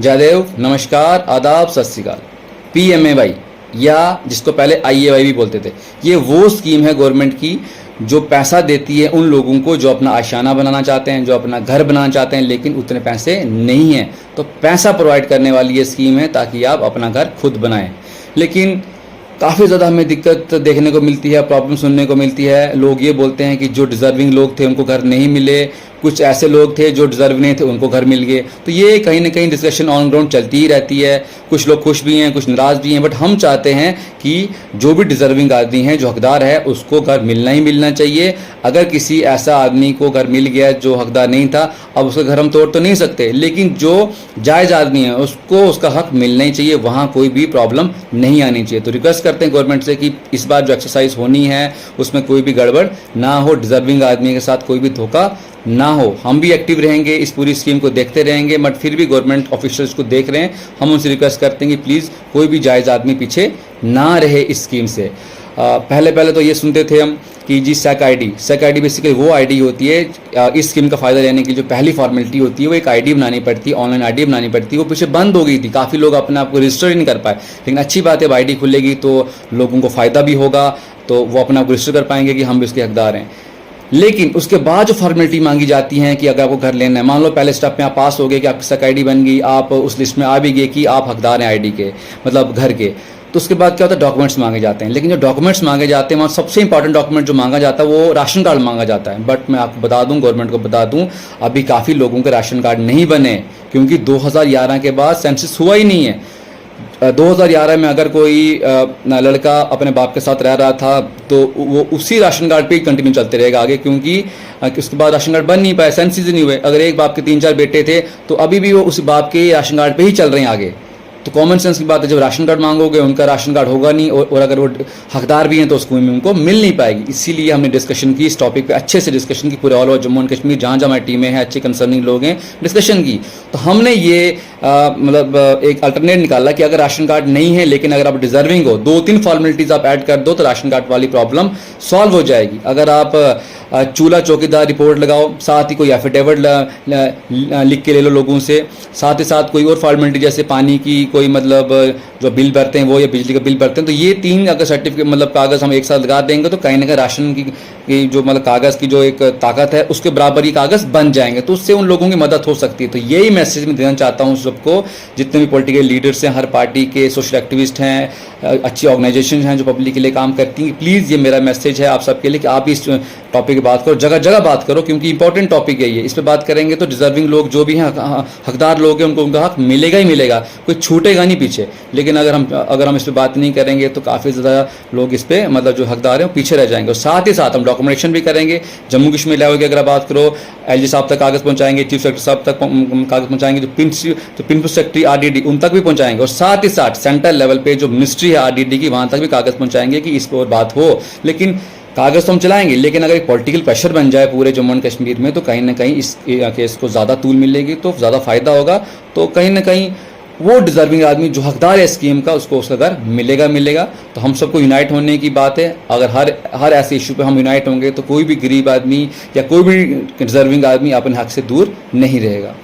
जयदेव, नमस्कार, आदाब, सत श्री अकाल। PMAY या जिसको पहले IAY भी बोलते थे, ये वो स्कीम है गवर्नमेंट की जो पैसा देती है उन लोगों को जो अपना आशियाना बनाना चाहते हैं, जो अपना घर बनाना चाहते हैं, लेकिन उतने पैसे नहीं हैं। तो पैसा प्रोवाइड करने वाली ये स्कीम है ताकि आप अपना घर खुद बनाएं। लेकिन काफ़ी ज़्यादा हमें दिक्कत देखने को मिलती है, प्रॉब्लम सुनने को मिलती है। लोग ये बोलते हैं कि जो डिज़र्विंग लोग थे उनको घर नहीं मिले, कुछ ऐसे लोग थे जो डिज़र्व नहीं थे उनको घर मिल गए। तो ये कहीं ना कहीं डिस्कशन ऑन ग्राउंड चलती ही रहती है। कुछ लोग खुश भी हैं, कुछ नाराज़ भी हैं, बट हम चाहते हैं कि जो भी डिज़र्विंग आदमी है, जो हकदार है, उसको घर मिलना ही मिलना चाहिए। अगर किसी ऐसा आदमी को घर मिल गया जो हकदार नहीं था, अब उसका घर हम तोड़ तो नहीं सकते, लेकिन जो जायज़ आदमी है उसको उसका हक मिलना ही चाहिए, वहाँ कोई भी प्रॉब्लम नहीं आनी चाहिए। तो रिक्वेस्ट करते हैं गवर्नमेंट से कि इस बार जो एक्सरसाइज होनी है उसमें कोई भी गड़बड़ ना हो, डिज़र्विंग आदमी के साथ कोई भी धोखा ना हो। हम भी एक्टिव रहेंगे, इस पूरी स्कीम को देखते रहेंगे, बट फिर भी गवर्नमेंट ऑफिशियल्स को देख रहे हैं, हम उनसे रिक्वेस्ट करते हैं कि प्लीज़ कोई भी जायज़ आदमी पीछे ना रहे इस स्कीम से। पहले तो ये सुनते थे हम कि जी सेक आईडी बेसिकली वो आईडी होती है इस स्कीम का फ़ायदा लेने की जो पहली फॉर्मेलिटी होती है, वो एक आईडी बनानी पड़ती है, ऑनलाइन आईडी बनानी पड़ती है। वो पीछे बंद हो गई थी, काफ़ी लोग अपने आप को रजिस्टर ही नहीं कर पाए। लेकिन अच्छी बात है, अब आईडी खुलेगी तो लोगों को फ़ायदा भी होगा, तो वो अपने आप को रजिस्टर कर पाएंगे कि हम भी उसके हकदार हैं। लेकिन उसके बाद जो फॉर्मेलिटी मांगी जाती है कि अगर आपको घर लेना है, मान लो पहले स्टेप में आप पास हो गए कि आपकी सेक आईडी बन गई, आप उस लिस्ट में आ भी गए कि आप हकदार हैं आईडी के, मतलब घर के, तो उसके बाद क्या होता है, डॉक्यूमेंट्स मांगे जाते हैं। लेकिन जो डॉक्यूमेंट्स मांगे जाते हैं वहाँ सबसे इंपॉर्टेंट डॉक्यूमेंट जो मांगा जाता है वो राशन कार्ड मांगा जाता है। बट मैं आपको बता दूं, गवर्नमेंट को बता दूं, अभी काफ़ी लोगों के राशन कार्ड नहीं बने, क्योंकि 2011 के बाद सेंसस हुआ ही नहीं है। 2011 में अगर कोई लड़का अपने बाप के साथ रह रहा था तो वो उसी राशन कार्ड पे ही कंटिन्यू चलते रहेगा आगे, क्योंकि उसके बाद राशन कार्ड बन नहीं पाए, सेंसस ही नहीं हुए। अगर एक बाप के 3-4 बेटे थे तो अभी भी वो उस बाप के राशन कार्ड पे ही चल रहे हैं आगे। तो कॉमन सेंस की बात है, जब राशन कार्ड मांगोगे उनका राशन कार्ड होगा नहीं, और अगर वो हकदार भी हैं तो उसको उनको मिल नहीं पाएगी। इसीलिए हमने डिस्कशन की, इस टॉपिक पे अच्छे से डिस्कशन की, पूरे all over Jammu and Kashmir जहाँ जहाँ हमारी टीमें हैं, अच्छे कंसर्निंग लोग हैं, डिस्कशन की। तो हमने ये मतलब एक अल्टरनेट निकाला कि अगर राशन कार्ड नहीं है लेकिन अगर आप डिजर्विंग हो, 2-3 फॉर्मेलिटीज़ आप ऐड कर दो तो राशन कार्ड वाली प्रॉब्लम सॉल्व हो जाएगी। अगर आप चूल्हा चौकीदार रिपोर्ट लगाओ, साथ ही कोई एफिडेविट लिख के ले लो लोगों से, साथ ही साथ कोई और फॉर्मेलिटी जैसे पानी की कोई मतलब जो बिल भरते हैं वो, या बिजली का बिल भरते हैं, तो ये 3 अगर सर्टिफिकेट मतलब कागज़ हम एक साथ लगा देंगे तो कहीं ना कहीं राशन की जो मतलब कागज़ की जो एक ताकत है उसके बराबर ही कागज़ बन जाएंगे। तो उससे उन लोगों की मदद हो सकती है। तो यही मैसेज मैं देना चाहता हूँ सबको, जितने भी पॉलिटिकल लीडर्स हैं, हर पार्टी के सोशल एक्टिविस्ट हैं, अच्छी ऑर्गेनाइजेशन हैं जो पब्लिक के लिए काम करती हैं, प्लीज़ ये मेरा मैसेज है आप सबके लिए कि आप इस टॉपिक की बात करो, जगह जगह बात करो, क्योंकि इंपॉर्टेंट टॉपिक है ये। इस पर बात करेंगे तो डिजर्विंग लोग जो भी हैं, हकदार लोग हैं, उनको उनका हक मिलेगा ही मिलेगा, कोई छूटेगा नहीं पीछे। लेकिन अगर हम इस पर बात नहीं करेंगे तो काफ़ी ज़्यादा लोग इस पर मतलब जो हकदार हैं वो पीछे रह जाएंगे। और साथ ही साथ हम डॉक्यूमेंटेशन भी करेंगे। जम्मू कश्मीर लेवल की अगर बात करो, LG साहब तक कागज़ पहुँचाएंगे, चीफ सेक्रेटरी साहब तक कागज़ पहुँचाएंगे, जो प्रिंसिपल सेक्रेटरी RDD उन तक भी पहुँचाएंगे, और साथ ही साथ सेंट्रल लेवल पे जो मिनिस्ट्री है RDD की, वहाँ तक भी कागज़ पहुँचाएंगे कि इस पर बात हो। लेकिन कागज़ तो हम चलाएंगे, लेकिन अगर एक पॉलिटिकल प्रेशर बन जाए पूरे जम्मू एंड कश्मीर में तो कहीं ना कहीं इस केस को ज़्यादा तूल मिलेगी, तो ज़्यादा फ़ायदा होगा। तो कहीं ना कहीं वो डिजर्विंग आदमी जो हकदार है स्कीम का, उसको उसका घर मिलेगा। तो हम सबको यूनाइट होने की बात है। अगर हर ऐसे इशू पे हम यूनाइट होंगे तो कोई भी गरीब आदमी या कोई भी डिजर्विंग आदमी अपने हक से दूर नहीं रहेगा।